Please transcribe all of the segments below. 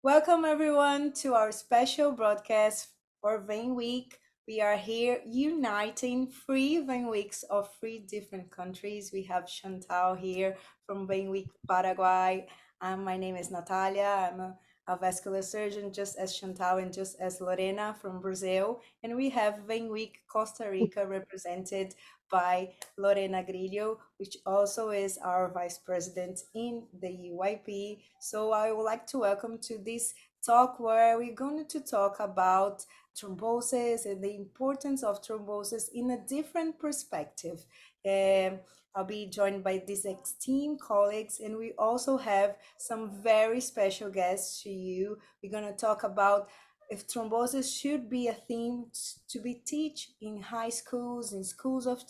Welcome everyone to our special broadcast for Vein Week. We are here uniting three Vein Weeks of three different countries. We have Chantal here from Vein Week Paraguay. My name is Natalia. I'm a vascular surgeon, just as Chantal and just as Lorena from Brazil. And we have Vein Week Costa Rica represented by Lorena Grillo, which also is our vice president in the UIP. So I would like to welcome to this talk where we're going to talk about thrombosis and the importance of thrombosis in a different perspective. Um, I'll be joined by these esteemed colleagues, and we also have some very special guests to you. We're going to talk about if thrombosis should be a theme to be taught in high schools, in schools of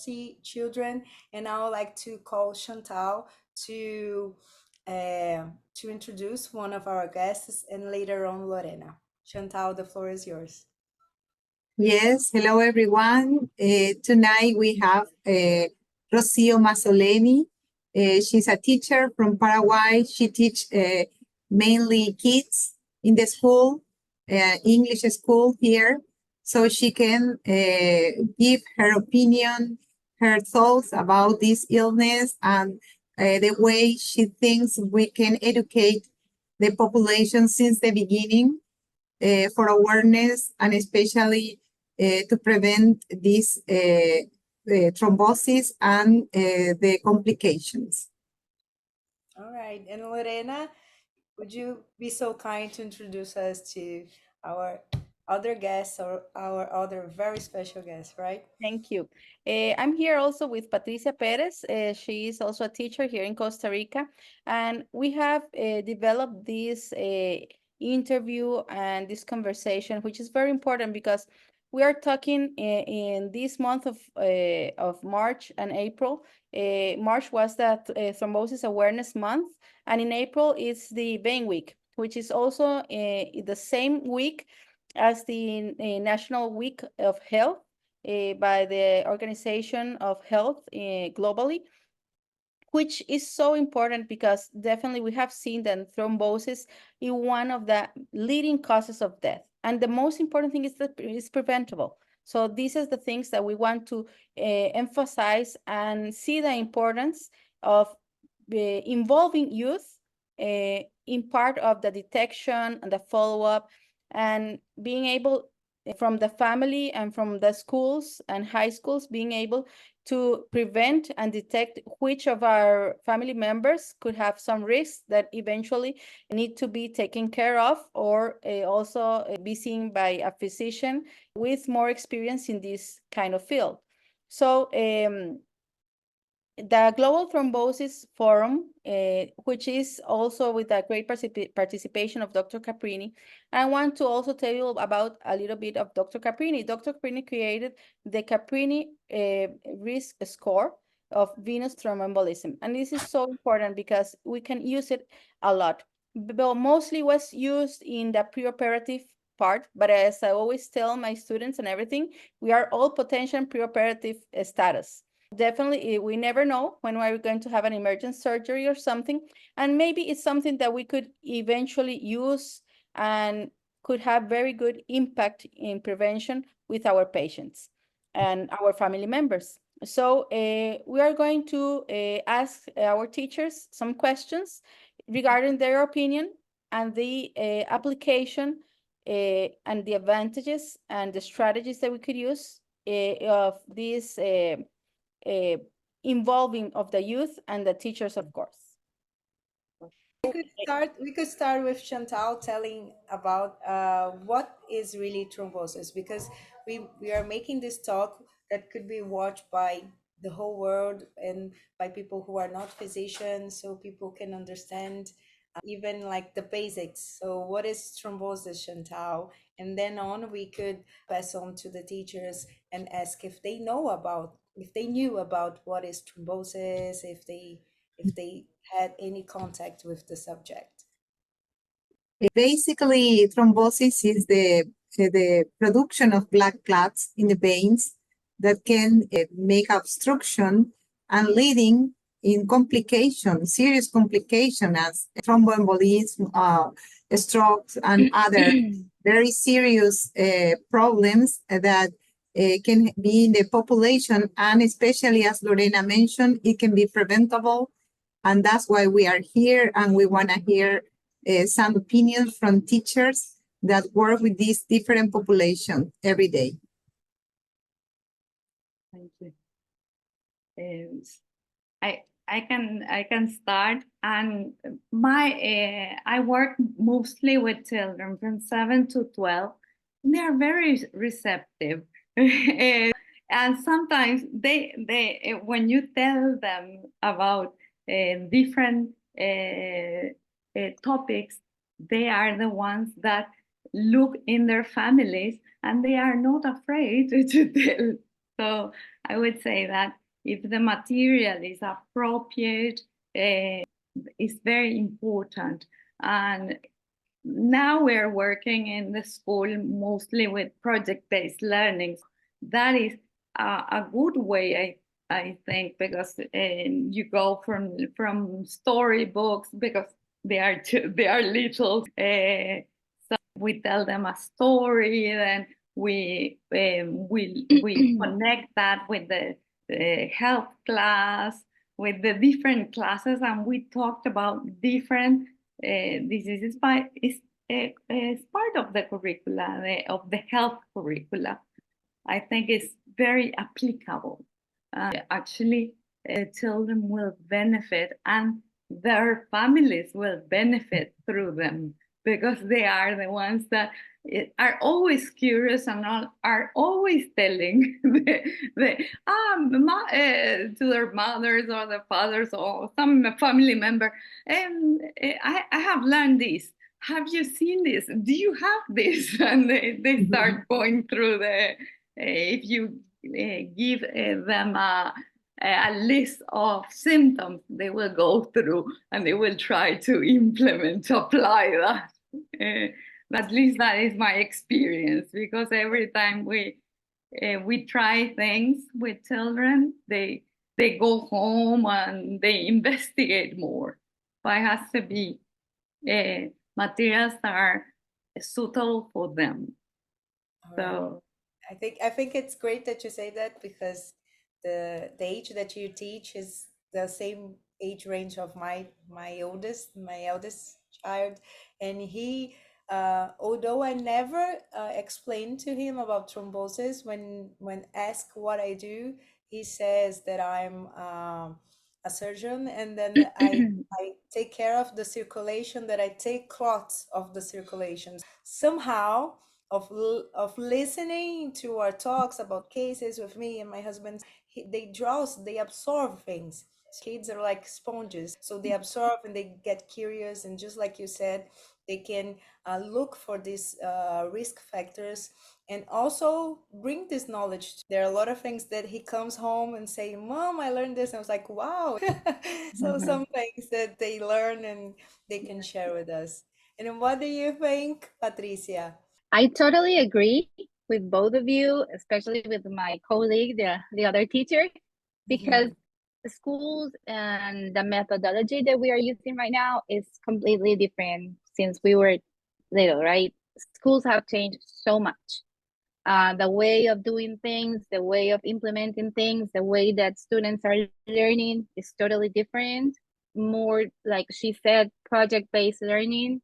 children, and I would like to call Chantal to introduce one of our guests and later on Lorena. Chantal, the floor is yours. Yes, hello everyone. Tonight we have Rocio Mazzoleni. She's a teacher from Paraguay. She teaches mainly kids in the school, English school here. So she can give her opinion, her thoughts about this illness and the way she thinks we can educate the population since the beginning for awareness and especially to prevent this thrombosis and the complications. All right. And Lorena, would you be so kind to introduce us to our other guests or our other very special guests, right? Thank you. I'm here also with Patricia Perez. She is also a teacher here in Costa Rica. And we have developed this interview and this conversation, which is very important because we are talking in this month of March and April. March was the Thrombosis Awareness Month, and in April is the Vein Week, which is also the same week as the National Week of Health by the Organization of Health globally, which is so important because definitely we have seen that thrombosis is one of the leading causes of death. And the most important thing is that it's preventable. So these are the things that we want to emphasize and see the importance of involving youth in part of the detection and the follow-up and being able from the family and from the schools and high schools being able to prevent and detect which of our family members could have some risks that eventually need to be taken care of or also be seen by a physician with more experience in this kind of field. So the Global Thrombosis Forum, which is also with the great participation of Dr. Caprini. I want to also tell you about a little bit of Dr. Caprini. Dr. Caprini created the Caprini risk score of venous thromboembolism. And this is so important because we can use it a lot. But mostly was used in the preoperative part. But as I always tell my students and everything, we are all potential preoperative status. Definitely, we never know when we're going to have an emergent surgery or something. And maybe it's something that we could eventually use and could have very good impact in prevention with our patients and our family members. So we are going to ask our teachers some questions regarding their opinion and the application and the advantages and the strategies that we could use of this uh, involving of the youth and the teachers, of course. We could start with Chantal telling about what is really thrombosis, because we are making this talk that could be watched by the whole world and by people who are not physicians, so people can understand even like the basics. So what is thrombosis, Chantal? And then on we could pass on to the teachers and ask if they knew about what is thrombosis, if they had any contact with the subject. Basically, thrombosis is the production of black clots in the veins that can make obstruction and leading in complication, serious complication as thromboembolism, strokes and other very serious problems that can be in the population, and especially as Lorena mentioned, it can be preventable. And that's why we are here, and we want to hear some opinions from teachers that work with this different population every day. Thank you. I can start, and I work mostly with children from 7 to 12. They are very receptive, and sometimes they when you tell them about different topics, they are the ones that look in their families, and they are not afraid to tell. So I would say that if the material is appropriate, it's very important. And now we're working in the school mostly with project-based learning. That is a good way, I think, because you go from storybooks, because they are little. So we tell them a story, then we connect that with the health class, with the different classes, and we talked about different diseases. It's part of the curricula, of the health curricula. I think it's very applicable. Actually, children will benefit, and their families will benefit through them, because they are the ones that are always curious and are always telling to their mothers or their fathers or some family member, I have learned this. Have you seen this? Do you have this? And they start going through if you give them a list of symptoms, they will go through and they will try to implement, to apply that. At least that is my experience, because every time we try things with children, they go home and they investigate more. But it has to be materials that are suitable for them. So I think it's great that you say that, because the age that you teach is the same age range of my eldest child, and he although I never explained to him about thrombosis, when asked what I do, he says that I'm a surgeon, and then I take care of the circulation, that I take clots of the circulation. Somehow, of listening to our talks about cases with me and my husband, they absorb things. Kids are like sponges, so they absorb and they get curious, and just like you said, they can look for these risk factors and also bring this knowledge. There are a lot of things that he comes home and say, "Mom, I learned this," and I was like, "Wow!" So some things that they learn and they can share with us. And what do you think, Patricia? I totally agree with both of you, especially with my colleague, the other teacher, because the schools and the methodology that we are using right now is completely different since we were little, right? Schools have changed so much. The way of doing things, the way of implementing things, the way that students are learning is totally different. More, like she said, project-based learning,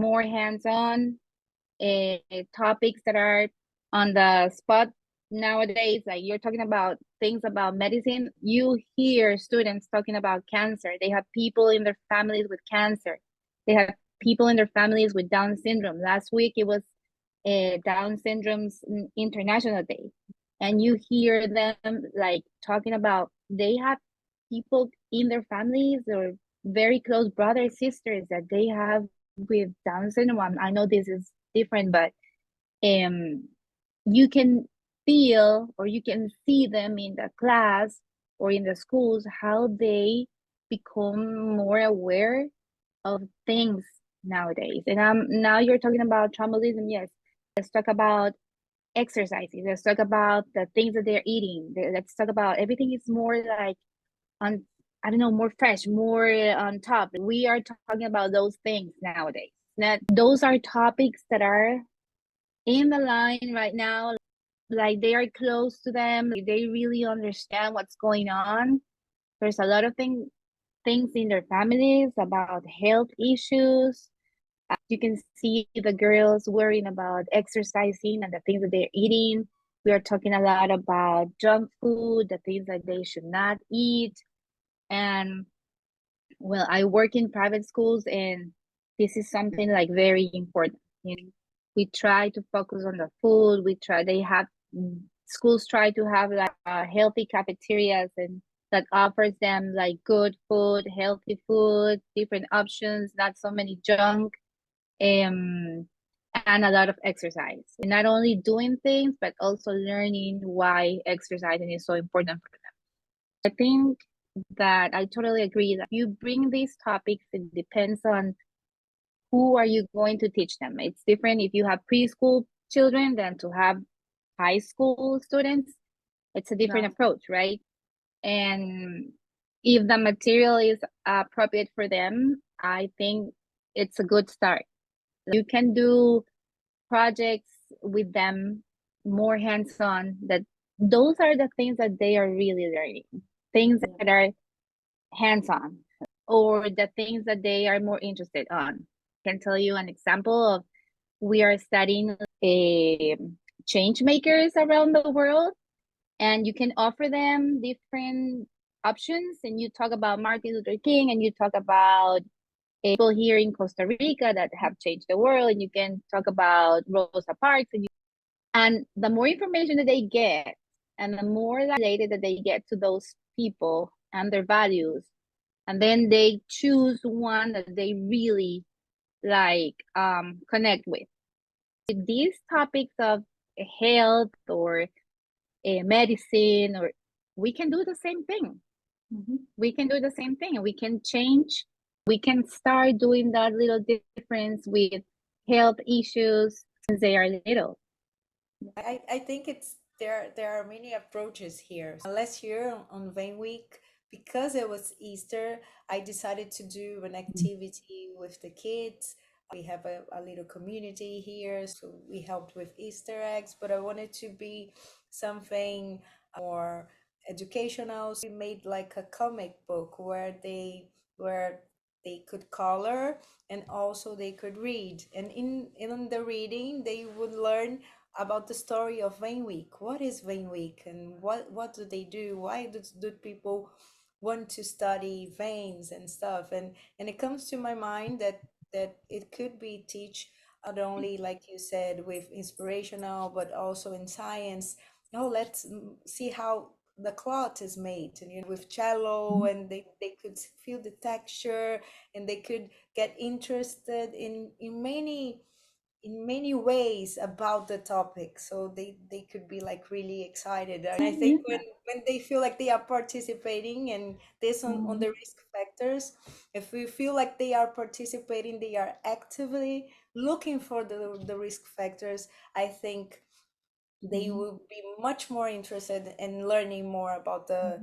more hands-on, topics that are on the spot nowadays. Like you're talking about things about medicine, you hear students talking about cancer. They have people in their families with cancer. They have people in their families with Down syndrome. Last week it was Down syndrome's International Day, and you hear them like talking about they have people in their families or very close brothers, sisters that they have with Down syndrome. I know this is different, but you can feel or you can see them in the class or in the schools, how they become more aware of things nowadays. And now you're talking about traumatism. Yes, let's talk about exercises. Let's talk about the things that they're eating. Let's talk about everything is more like on, I don't know, more fresh, more on top. We are talking about those things nowadays. That those are topics that are in the line right now, like they are close to them, they really understand what's going on. There's a lot of things in their families about health issues. You can see the girls worrying about exercising and the things that they're eating. We are talking a lot about junk food, the things that they should not eat. And well, I work in private schools, and this is something like very important. You know, we try to focus on the food. Schools try to have like healthy cafeterias and that offers them like good food, healthy food, different options, not so many junk, and a lot of exercise. And not only doing things, but also learning why exercising is so important for them. I think that I totally agree that you bring these topics, it depends on who are you going to teach them. It's different if you have preschool children than to have high school students. It's a different approach, right? And if the material is appropriate for them, I think it's a good start. You can do projects with them more hands-on, that those are the things that they are really learning, things that are hands-on, or the things that they are more interested on. I can tell you an example of, we are studying change makers around the world, and you can offer them different options, and you talk about Martin Luther King, and you talk about people here in Costa Rica that have changed the world, and you can talk about Rosa Parks, and the more information that they get, and the more related that they get to those people and their values, and then they choose one that they really like connect with. These topics of health or medicine, or we can do the same thing. We can do the same thing, and we can change. We can start doing that little difference with health issues since they are little. I think it's there are many approaches here. Last year on Vain Week, because it was Easter, I decided to do an activity with the kids. We have a little community here, so we helped with Easter eggs, but I wanted to be something more educational. So we made like a comic book where they could color and also they could read. And in the reading, they would learn about the story of Vein Week. What is Vein Week, and what do they do? Why do people want to study veins and stuff? And it comes to my mind that it could be teach not only like you said with inspirational, but also in science. Oh, let's see how the cloth is made, and with cello, and they could feel the texture, and they could get interested in many ways about the topic, so they could be like really excited. And I think when they feel like they are participating, and this on the risk factors, if we feel like they are participating, they are actively looking for the risk factors, I think they will be much more interested in learning more about the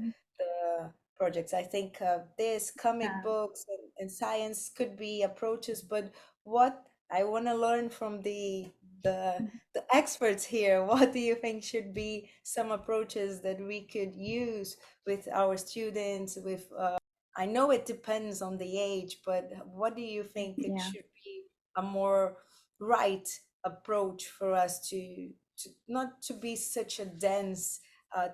projects. I think this comic books and science could be approaches, but what I want to learn from the experts here, what do you think should be some approaches that we could use with our students? With I know it depends on the age, but what do you think it should be a more right approach for us to not to be such a dense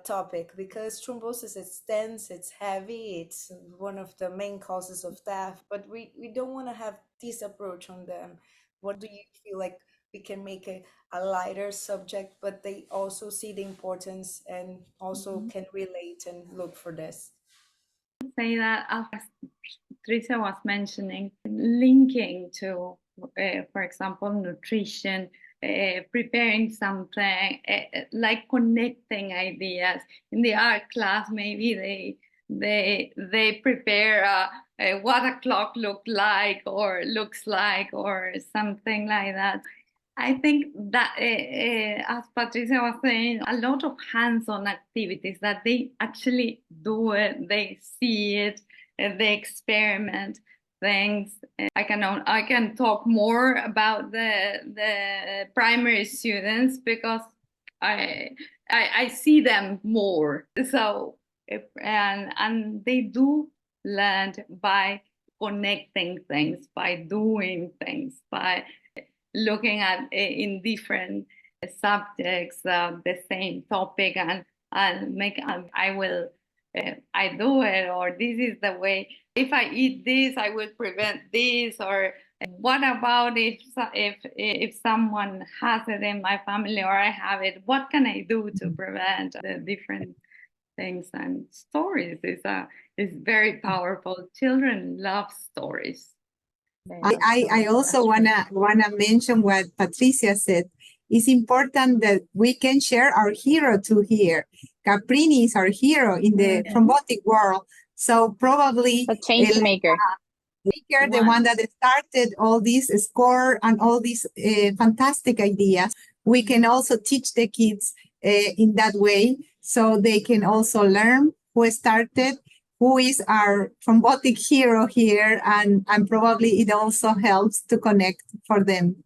topic, because thrombosis is dense, it's heavy, it's one of the main causes of death, but we don't want to have this approach on them. What do you feel like we can make a lighter subject, but they also see the importance and also can relate and look for this? Say that as Tricia was mentioning, linking to, for example, nutrition, preparing something, like connecting ideas. In the art class, maybe they prepare what a clock looks like or something like that. I think that, as Patricia was saying, a lot of hands-on activities that they actually do it, they see it, they experiment. things. I can talk more about the primary students because I see them more. So and they do learn by connecting things, by doing things, by looking at in different subjects the same topic and make I will I do it, or this is the way. If I eat this, I will prevent this. Or what about if someone has it in my family or I have it? What can I do to prevent the different things? And stories is very powerful. Children love stories. I also wanna mention what Patricia said. It's important that we can share our hero too here. Caprini is our hero in the robotic world. So probably A change maker. the one that started all this score and all these fantastic ideas. We can also teach the kids in that way, so they can also learn who started, who is our robotic hero here, and probably it also helps to connect for them.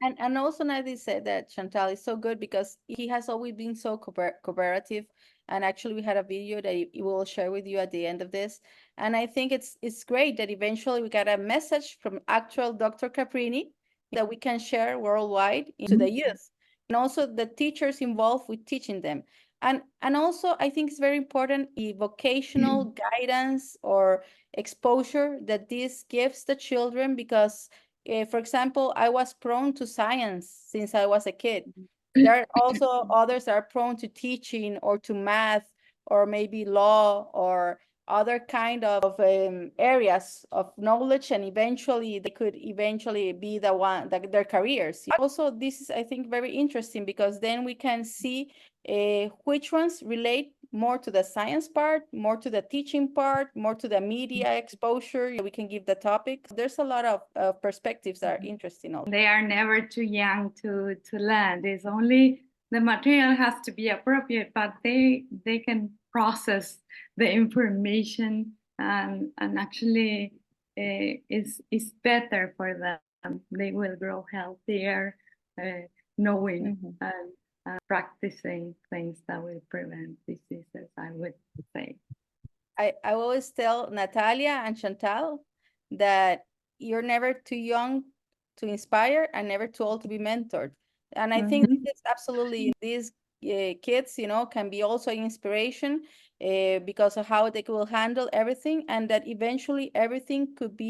And also Nadi said that Chantal is so good because he has always been so cooperative. And actually we had a video that he will share with you at the end of this. And I think it's great that eventually we got a message from actual Dr. Caprini that we can share worldwide to the youth. And also the teachers involved with teaching them. And also I think it's very important the vocational guidance or exposure that this gives the children, because for example, I was prone to science since I was a kid. There are also others that are prone to teaching or to math or maybe law or other kind of areas of knowledge, and eventually they could eventually be the one that their careers. Also, this is, I think, very interesting because then we can see which ones relate more to the science part, more to the teaching part, more to the media exposure we can give the topic. There's a lot of perspectives that are interesting also. They are never too young to learn. It's only the material has to be appropriate, but they can process the information and actually is better for them. They will grow healthier, knowing and practicing things that will prevent diseases, I would say. I always tell Natalia and Chantal that you're never too young to inspire and never too old to be mentored. And I think this is absolutely, these kids, can be also an inspiration because of how they will handle everything, and that eventually everything could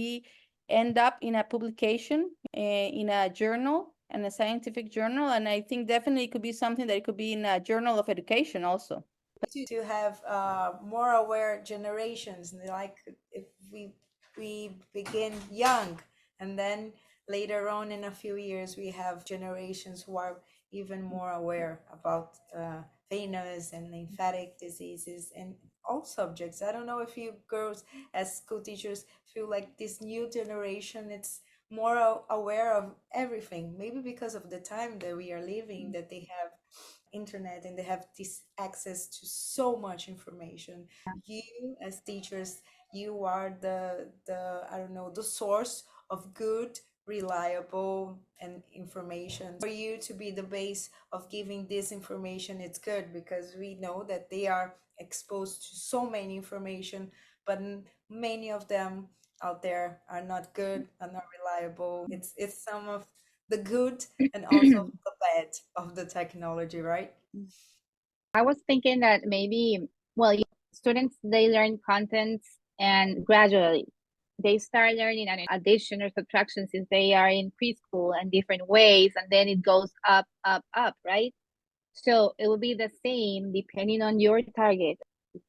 end up in a publication, in a journal, and a scientific journal. And I think definitely it could be something that it could be in a journal of education also. To have more aware generations, like if we begin young, and then later on in a few years we have generations who are even more aware about venous and lymphatic diseases and all subjects. I don't know if you girls as school teachers feel like this new generation, it's more aware of everything, maybe because of the time that we are living, that they have internet and they have this access to so much information. You as teachers, you are the I don't know, the source of good, reliable and information. For you to be the base of giving this information, it's good because we know that they are exposed to so many information, but many of them out there are not good, are not reliable. It's some of the good and also the bad of the technology, right? I was thinking that maybe, well, students, they learn contents and gradually they start learning an addition or subtraction since they are in preschool and different ways, and then it goes up, up, up, right? So it will be the same depending on your target.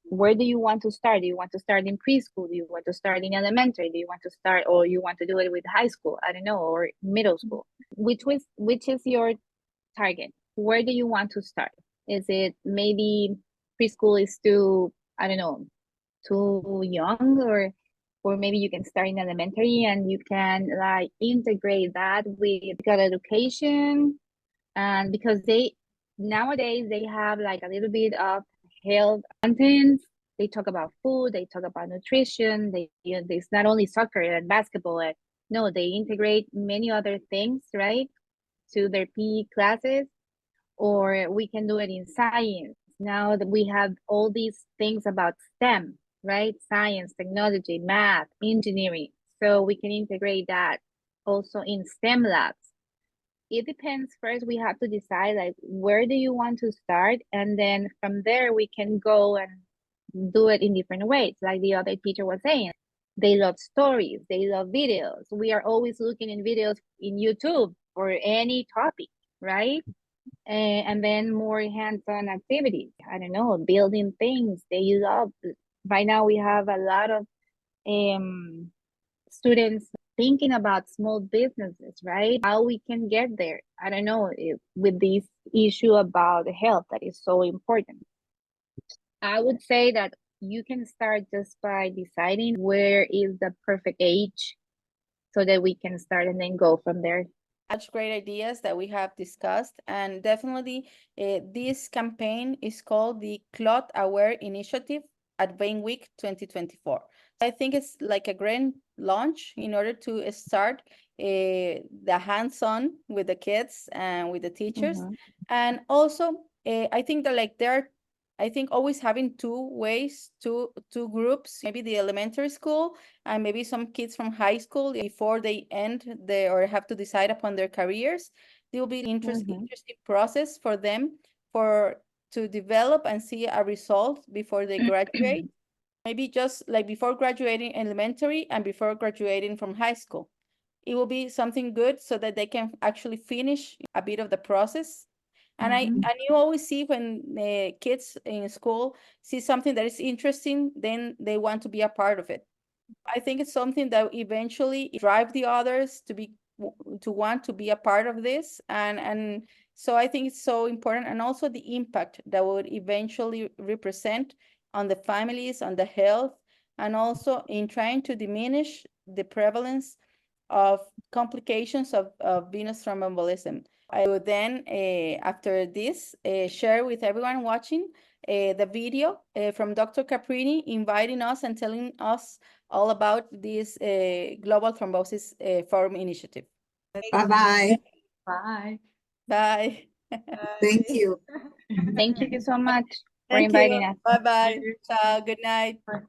Where do you want to start? Do you want to start in preschool? Do you want to start in elementary? Do you want to start, or you want to do it with high school? I don't know, or middle school. Which is your target? Where do you want to start? Is it maybe preschool is too, I don't know, too young, or maybe you can start in elementary and you can like integrate that with physical education, and because nowadays they have like a little bit of health content They talk about food, they talk about nutrition, it's not only soccer and basketball. No, they integrate many other things, right, to their PE classes. Or we can do it in science. Now that we have all these things about STEM, right? Science, technology, math, engineering. So we can integrate that also in STEM labs. It depends. First, we have to decide like where do you want to start, and then from there we can go and do it in different ways. Like the other teacher was saying, they love stories, they love videos. We are always looking in videos in YouTube for any topic, right? And then more hands-on activities. I don't know, building things they love. Right now we have a lot of students thinking about small businesses, right? How we can get there. I don't know, with this issue about health that is so important. I would say that you can start just by deciding where is the perfect age so that we can start and then go from there. Such great ideas that we have discussed, and definitely this campaign is called the Clot Aware Initiative at Vein Week 2024. I think it's like a great launch in order to start the hands-on with the kids and with the teachers. And also, I think that like I think always having two ways, two groups, maybe the elementary school and maybe some kids from high school before they end or have to decide upon their careers. It will be an interesting process for them to develop and see a result before they graduate. Maybe just like before graduating elementary and before graduating from high school. It will be something good so that they can actually finish a bit of the process. And you always see when the kids in school see something that is interesting, then they want to be a part of it. I think it's something that eventually drive the others to want to be a part of this, and so I think it's so important, and also the impact that would eventually represent on the families, on the health, and also in trying to diminish the prevalence of complications of venous thromboembolism. I will then, after this, share with everyone watching the video from Dr. Caprini inviting us and telling us all about this Global Thrombosis Forum initiative. Bye-bye. Bye. Bye. Thank you. Thank you so much for Thank inviting you. us. Bye-bye. Ciao. Good night. Bye.